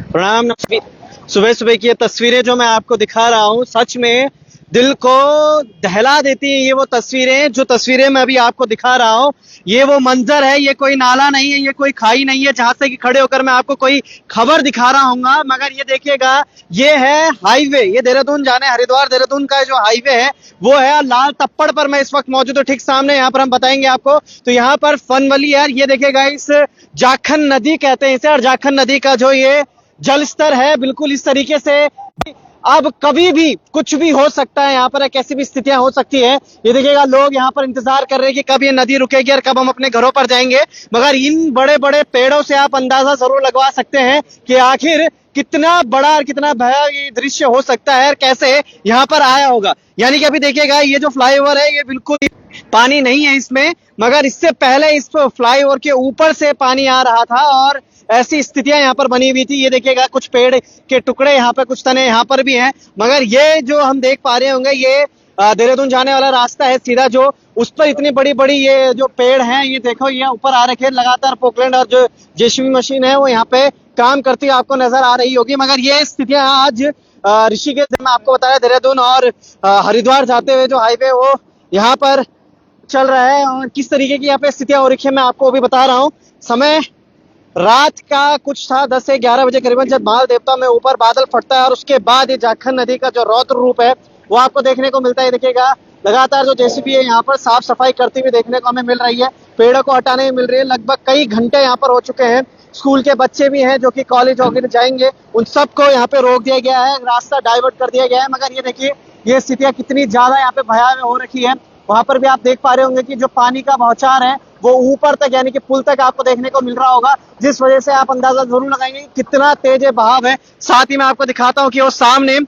प्रणाम। सुबह सुबह की ये तस्वीरें जो मैं आपको दिखा रहा हूँ, सच में दिल को दहला देती हैं। ये वो तस्वीरें जो तस्वीरें मैं अभी आपको दिखा रहा हूँ, ये वो मंजर है। ये कोई नाला नहीं है, ये कोई खाई नहीं है जहां से कि खड़े होकर मैं आपको कोई खबर दिखा रहा हूँ। मगर ये देखिएगा, ये है हाईवे। ये देहरादून जाने, हरिद्वार देहरादून का जो हाईवे है वो है। लाल तप्पड़ पर मैं इस वक्त मौजूद हूँ, ठीक सामने। यहाँ पर हम बताएंगे आपको, तो यहाँ पर फनवली है। ये देखिएगा, इस जाखन नदी कहते हैं इसे, और जाखन नदी का जो ये जल स्तर है बिल्कुल इस तरीके से। अब कभी भी कुछ भी हो सकता है, यहाँ पर कैसी भी स्थितियां हो सकती है। ये देखिएगा, लोग यहाँ पर इंतजार कर रहे हैं कि कब ये नदी रुकेगी और कब हम अपने घरों पर जाएंगे। मगर इन बड़े बड़े पेड़ों से आप अंदाजा जरूर लगवा सकते हैं कि आखिर कितना बड़ा और कितना भयावह ये दृश्य हो सकता है और कैसे यहाँ पर आया होगा। यानी कि अभी देखिएगा, ये जो फ्लाईओवर है ये बिल्कुल पानी नहीं है इसमें, मगर इससे पहले इस फ्लाईओवर के ऊपर से पानी आ रहा था और ऐसी स्थितियां यहाँ पर बनी हुई थी। ये देखिएगा, कुछ पेड़ के टुकड़े यहाँ पे, कुछ तने यहाँ पर भी हैं। मगर ये जो हम देख पा रहे होंगे, ये देहरादून जाने वाला रास्ता है सीधा, जो उस पर इतनी बड़ी बड़ी ये जो पेड़ हैं, ये देखो, ये ऊपर आ रखे लगातार। पोकलैंड और जो जेसीबी मशीन है वो यहाँ पे काम करती हुई आपको नजर आ रही होगी। मगर ये स्थितियां आज ऋषिकेश, मैं आपको बताया, देहरादून और हरिद्वार जाते हुए जो हाईवे वो यहाँ पर चल रहा है, और किस तरीके की यहाँ पे स्थितियां हो रखी है मैं आपको अभी बता रहा हूँ। समय रात का कुछ था, 10 से 11 बजे करीबन, जब माल देवता में ऊपर बादल फटता है और उसके बाद ये जाखन नदी का जो रौद्र रूप है वो आपको देखने को मिलता है। देखिएगा, लगातार जो जेसीबी है यहाँ पर साफ सफाई करती हुई देखने को हमें मिल रही है। पेड़ों को हटाने में मिल रही है। लगभग कई घंटे यहाँ पर हो चुके हैं। स्कूल के बच्चे भी हैं जो कि कॉलेज वगैरह जाएंगे, उन सबको यहाँ पे रोक दिया गया है, रास्ता डाइवर्ट कर दिया गया है। मगर ये देखिए, ये स्थितियां कितनी ज्यादा यहाँ पे भयावह हो रखी है। वहां पर भी आप देख पा रहे होंगे कि जो पानी का बौछार है वो ऊपर तक, यानी कि पुल तक आपको देखने को मिल रहा होगा, जिस वजह से आप अंदाजा जरूर लगाएंगे कि कितना तेज बहाव है। साथ ही मैं आपको दिखाता हूँ कि वो सामने,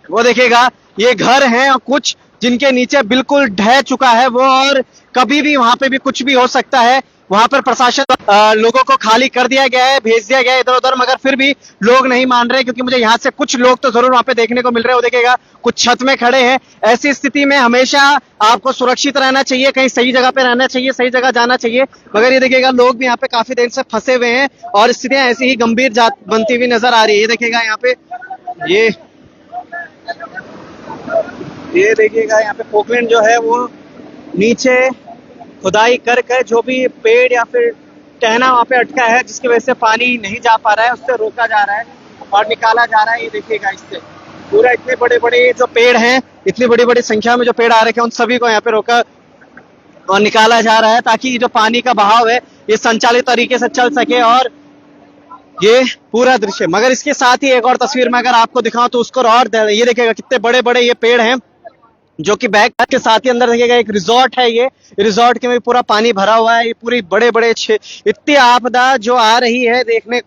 वो देखिएगा, ये घर हैं और कुछ जिनके नीचे बिल्कुल ढह चुका है वो, और कभी भी वहां पे भी कुछ भी हो सकता है। वहां पर प्रशासन लोगों को खाली कर दिया गया है, भेज दिया गया है इधर उधर, मगर फिर भी लोग नहीं मान रहे, क्योंकि मुझे यहाँ से कुछ लोग तो जरूर वहां पे देखने को मिल रहे हैं। वो देखिएगा, कुछ छत में खड़े हैं। ऐसी स्थिति में हमेशा आपको सुरक्षित रहना चाहिए, कहीं सही जगह पे रहना चाहिए, सही जगह जाना चाहिए। मगर ये देखिएगा, लोग भी यहाँ पे काफी देर से फंसे हुए हैं और स्थितियां ऐसी ही गंभीर बनती हुई नजर आ रही है। ये देखिएगा, यहाँ पे ये देखिएगा, यहाँ पे पोकलैंड जो है वो नीचे खुदाई कर जो भी पेड़ या फिर टहना वहां पे अटका है, जिसकी वजह से पानी नहीं जा पा रहा है, उससे रोका जा रहा है और निकाला जा रहा है। ये देखिएगा, इससे पूरा इतने बड़े बड़े जो पेड़ हैं, इतनी बड़ी बड़ी संख्या में जो पेड़ आ रखे हैं, उन सभी को यहाँ पे रोका और निकाला जा रहा है, ताकि जो पानी का बहाव है ये संचालित तरीके से चल सके और ये पूरा दृश्य। मगर इसके साथ ही एक और तस्वीर में अगर आपको दिखाऊं तो उसको और, ये देखिएगा कितने बड़े बड़े ये पेड़ हैं, जो कि बैक के साथ ही अंदर देखिएगा एक रिजॉर्ट है। ये रिजॉर्ट के में पूरा पानी भरा हुआ है। ये पूरी बड़े बड़े इतनी आपदा जो आ रही है देखने,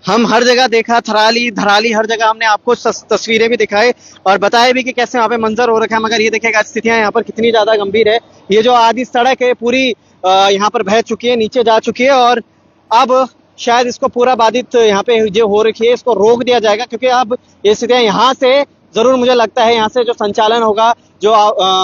हम हर जगह देखा, धराली हर जगह हमने आपको तस्वीरें भी दिखाई और बताया भी कि कैसे वहाँ पे मंजर हो रखा है। मगर ये देखिएगा, स्थितियां यहाँ पर कितनी ज्यादा गंभीर है। ये जो आधी सड़क है पूरी यहाँ पर बह चुकी है, नीचे जा चुकी है, और अब शायद इसको पूरा बाधित यहाँ पे जो हो रखी है इसको रोक दिया जाएगा, क्योंकि अब ये स्थितियां यहाँ से जरूर, मुझे लगता है यहाँ से जो संचालन होगा, जो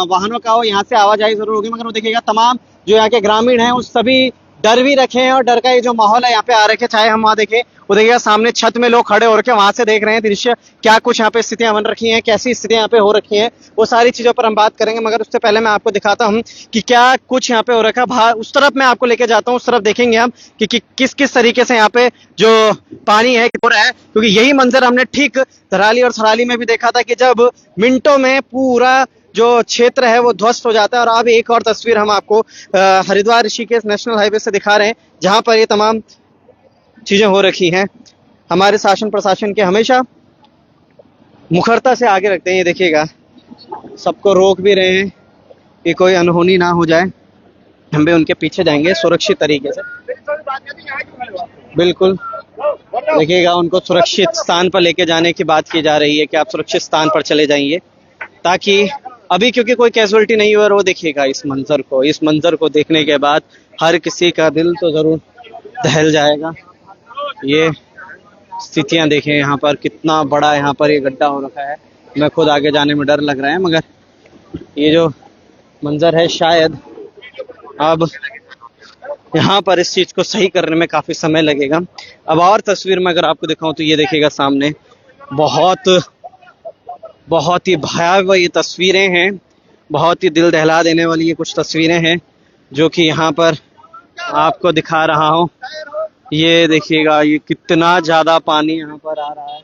वाहनों का हो, यहाँ से आवाजाही जरूर होगी। मगर वो देखिएगा, तमाम जो यहाँ के ग्रामीण हैं उस सभी डर भी रखे हैं, और डर का ये जो माहौल है यहाँ पे आ रखे, चाहे हम वहाँ देखें, वो देखिएगा सामने छत में लोग खड़े हो रखे, वहां से देख रहे हैं दृश्य, क्या कुछ यहाँ पे स्थितियां बन रखी हैं, कैसी स्थितियां यहाँ पे हो रखी हैं, वो सारी चीजों पर हम बात करेंगे। मगर उससे पहले मैं आपको दिखाता हूँ कि क्या कुछ यहाँ पे हो रखा है। उस तरफ मैं आपको लेके जाता हूँ, उस तरफ देखेंगे हम कि किस किस तरीके से यहाँ पे जो पानी है हो रहा है, क्योंकि यही मंजर हमने ठीक धराली और सराली में भी देखा था कि जब मिनटों में पूरा जो क्षेत्र है वो ध्वस्त हो जाता है। और अब एक और तस्वीर हम आपको हरिद्वार ऋषिकेश नेशनल हाईवे से दिखा रहे हैं, जहां पर ये तमाम चीजें हो रखी हैं। हमारे शासन प्रशासन के हमेशा मुखरता से आगे रखते हैं। ये देखिएगा, सबको रोक भी रहे हैं कि कोई अनहोनी ना हो जाए। हम भी उनके पीछे जाएंगे सुरक्षित तरीके से। बिल्कुल, देखिएगा, उनको सुरक्षित स्थान पर लेके जाने की बात की जा रही है कि आप सुरक्षित स्थान पर चले जाइए, ताकि अभी क्योंकि कोई कैजुअलिटी नहीं हुआ। और वो देखिएगा, इस मंजर को देखने के बाद हर किसी का दिल तो जरूर दहल जाएगा। ये स्थितियां देखें, यहाँ पर कितना बड़ा यहाँ पर ये गड्ढा हो रखा है। मैं खुद आगे जाने में डर लग रहा है, मगर ये जो मंजर है शायद अब यहाँ पर इस चीज को सही करने में काफी समय लगेगा। अब और तस्वीर में अगर आपको दिखाऊं तो ये देखिएगा सामने बहुत बहुत ही भयावह ये तस्वीरें हैं, बहुत ही दिल दहला देने वाली ये कुछ तस्वीरें हैं जो कि यहाँ पर आपको दिखा रहा हूँ। ये देखिएगा ये कितना ज्यादा पानी यहाँ पर आ रहा है,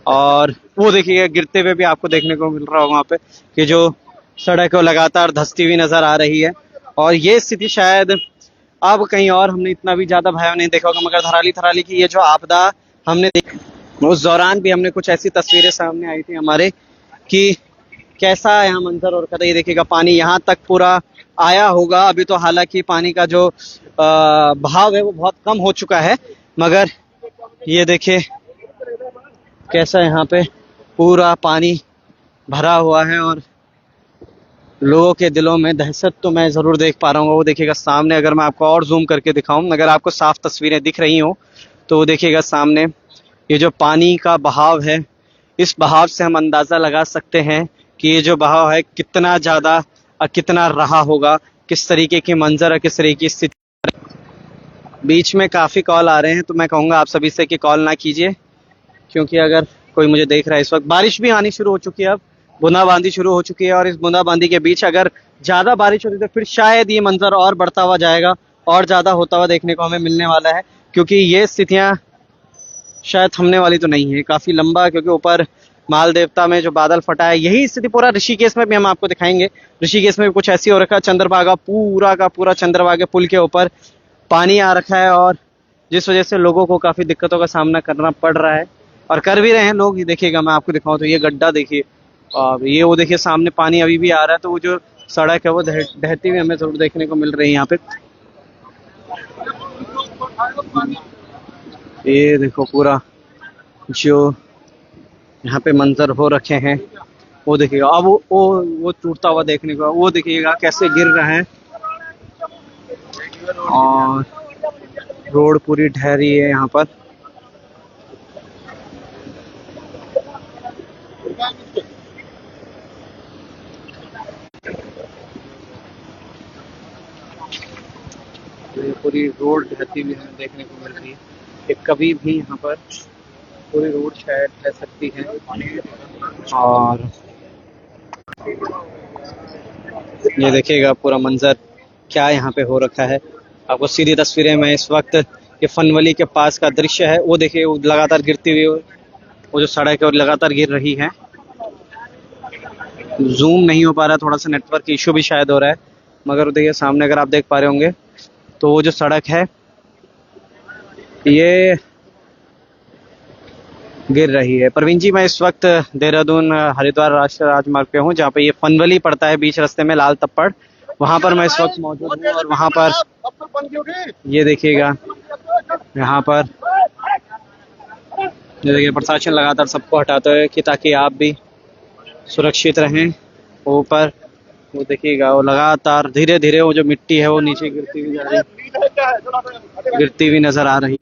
और वो देखिएगा गिरते हुए भी आपको देखने को मिल रहा होगा वहाँ पे कि जो सड़क है लगातार धंसती हुई नजर आ रही है। और ये स्थिति शायद अब कहीं और हमने इतना भी ज्यादा भयावह नहीं देखा होगा, मगर थराली थराली की ये जो आपदा हमने देखी, उस दौरान भी हमने कुछ ऐसी तस्वीरें सामने आई थी हमारे कि कैसा यहाँ मंजर हो रखा था। ये देखिएगा पानी यहाँ तक पूरा आया होगा। अभी तो हालांकि पानी का जो बहाव है वो बहुत कम हो चुका है, मगर ये देखिए कैसा यहाँ पे पूरा पानी भरा हुआ है और लोगों के दिलों में दहशत तो मैं जरूर देख पा रहा हूँ। वो देखिएगा सामने, अगर मैं आपको और जूम करके दिखाऊं, अगर आपको साफ तस्वीरें दिख रही हो तो वो देखिएगा सामने ये जो पानी का बहाव है, इस बहाव से हम अंदाजा लगा सकते हैं कि ये जो बहाव है कितना ज्यादा कितना रहा होगा, किस तरीके की मंजर है, किस तरीके की स्थिति। बीच में काफी कॉल आ रहे हैं तो मैं कहूँगा आप सभी से कि कॉल ना कीजिए, क्योंकि अगर कोई मुझे देख रहा है इस वक्त, बारिश भी आनी शुरू हो चुकी है, अब बूंदाबांदी शुरू हो चुकी है, और इस बूंदाबांदी के बीच अगर ज्यादा बारिश होती तो फिर शायद ये मंजर और बढ़ता हुआ जाएगा और ज्यादा होता हुआ देखने को हमें मिलने वाला है, क्योंकि ये स्थितियां शायद थमने वाली तो नहीं है काफी लंबा, क्योंकि ऊपर माल देवता में जो बादल फटा है, यही स्थिति पूरा ऋषिकेश में भी हम आपको दिखाएंगे। ऋषिकेश में भी कुछ ऐसी हो रखा है, चंद्रभागा पूरा का पूरा चंद्रभागा पुल के ऊपर पानी आ रखा है, और जिस वजह से लोगों को काफी दिक्कतों का सामना करना पड़ रहा है और कर भी रहे हैं लोग। ये देखिएगा मैं आपको दिखाऊं तो ये गड्ढा देखिए, और ये वो देखिए सामने पानी अभी भी आ रहा है, तो वो जो सड़क है वो बहती हुई हमें जरूर देखने को मिल रही है यहाँ पे। ये देखो पूरा जो यहाँ पे मंजर हो रखे हैं वो देखिएगा। अब वो टूटता हुआ देखने को, वो देखिएगा कैसे गिर रहे हैं, और रोड पूरी ढह है यहाँ पर। ये पूरी रोड ढहती हुई हमें देखने को मिल रही है कि कभी भी यहाँ पर पूरी रोड शायद ढह सकती है। और ये देखिएगा पूरा मंजर क्या यहाँ पे हो रखा है। आपको सीधी तस्वीरें में इस वक्त ये फनवली के पास का दृश्य है, वो देखिए वो लगातार गिरती हुई वो जो सड़क है और लगातार गिर रही है। जूम नहीं हो पा रहा, थोड़ा सा नेटवर्क इशू भी शायद हो रहा है, मगर देखिए सामने अगर आप देख पा रहे होंगे तो वो जो सड़क है ये गिर रही है। प्रवीण जी, मैं इस वक्त देहरादून हरिद्वार राष्ट्रीय राजमार्ग पे हूँ, जहाँ पे ये फनवली पड़ता है बीच रास्ते में, लाल तप्पड़, वहां पर मैं इस वक्त मौजूद हूँ। और वहां पर ये देखिएगा यहाँ पर ये देखिए प्रशासन लगातार सबको हटाते हुए कि ताकि आप भी सुरक्षित रहें। ऊपर वो देखिएगा वो लगातार धीरे धीरे वो जो मिट्टी है वो नीचे गिरती हुई जा रही, गिरती हुई नजर आ रही।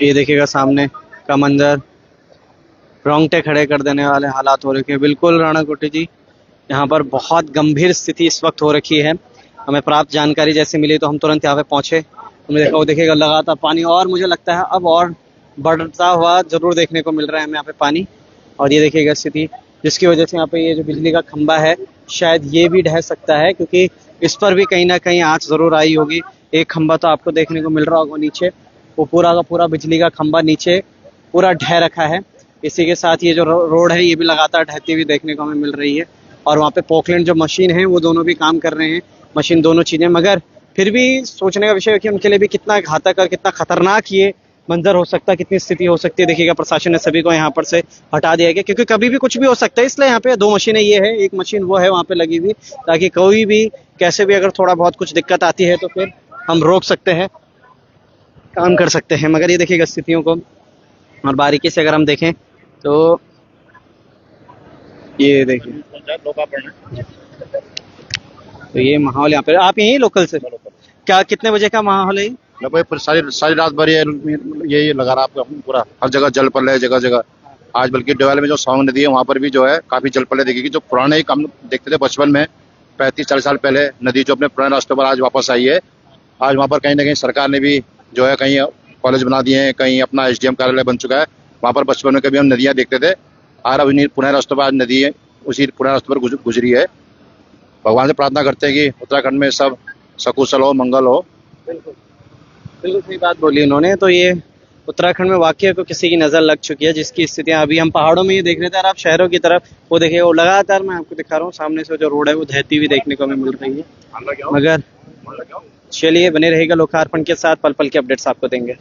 ये देखिएगा सामने का मंजर, रोंगटे खड़े कर देने वाले हालात हो रखे हैं। बिल्कुल राणा कोटी जी, यहाँ पर बहुत गंभीर स्थिति इस वक्त हो रखी है। हमें प्राप्त जानकारी जैसे मिली तो हम तुरंत यहाँ पे पहुंचे। हमने देखा वो देखिएगा लगातार पानी, और मुझे लगता है अब और बढ़ता हुआ जरूर देखने को मिल रहा है हमें यहाँ पे पानी। और ये देखिएगा स्थिति, जिसकी वजह से यहाँ पे ये जो बिजली का खंभा है शायद ये भी ढह सकता है, क्योंकि इस पर भी कहीं ना कहीं आंच जरूर आई होगी। एक खंभा तो आपको देखने को मिल रहा होगा नीचे, वो पूरा का पूरा बिजली का खंभा नीचे पूरा ढह रखा है। इसी के साथ ये जो रोड है ये भी लगातार ढहती हुई देखने को हमें मिल रही है। और वहाँ पे पोकलैंड जो मशीन है वो दोनों भी काम कर रहे हैं, मशीन दोनों चीजें, मगर फिर भी सोचने का विषय है कि उनके लिए भी कितना घातक और कितना खतरनाक ये मंजर हो सकता है, कितनी स्थिति हो सकती है। देखिएगा प्रशासन ने सभी को यहाँ पर से हटा दिया गया, क्योंकि कभी भी कुछ भी हो सकता है, इसलिए यहाँ पे दो मशीनें ये है, एक मशीन वो है वहाँ पे लगी हुई, ताकि कोई भी कैसे भी अगर थोड़ा बहुत कुछ दिक्कत आती है तो फिर हम रोक सकते हैं, काम कर सकते हैं। मगर ये देखिएगा स्थितियों को और बारीकी से अगर हम देखें तो ये देखिए तो ये माहौल यहाँ पे। आप यहीं लोकल से, क्या कितने बजे का माहौल है? लगभग सारी रात भर ये लगा रहा आपका पूरा, हर जगह जल पल है, जगह जगह। आज बल्कि डोवाल में जो सौंग नदी है वहाँ पर भी जो है काफी जल पल दिखेगी। जो पुराने हम देखते थे बचपन में 35-40 साल पहले नदी जो अपने पुराने रास्तों पर आज वापस आई है। आज वहाँ पर कहीं ना कहीं सरकार ने भी जो है कहीं कॉलेज बना दिए हैं, कहीं अपना एसडीएम कार्यालय बन चुका है। वहाँ पर बचपन में कभी हम नदियाँ देखते थे, और अब पुनः रास्तों पर आज नदी है, उसी पुनः रास्तों पर गुजरी है। भगवान से प्रार्थना करते हैं कि उत्तराखंड में सब सकुशल हो, मंगल हो। बिल्कुल बिल्कुल सही बात बोली उन्होंने। तो ये उत्तराखंड में वाकई को किसी की नज़र लग चुकी है, जिसकी स्थितियां अभी हम पहाड़ों में ये देख रहे थे और आप शहरों की तरफ वो देखिए, वो लगातार मैं आपको दिखा रहा हूँ सामने से जो रोड है वो बहती हुई देखने को हमें मिल रही है। मगर चलिए बने रहेगा लोकार्पण के साथ, पल पल के अपडेट्स आपको देंगे।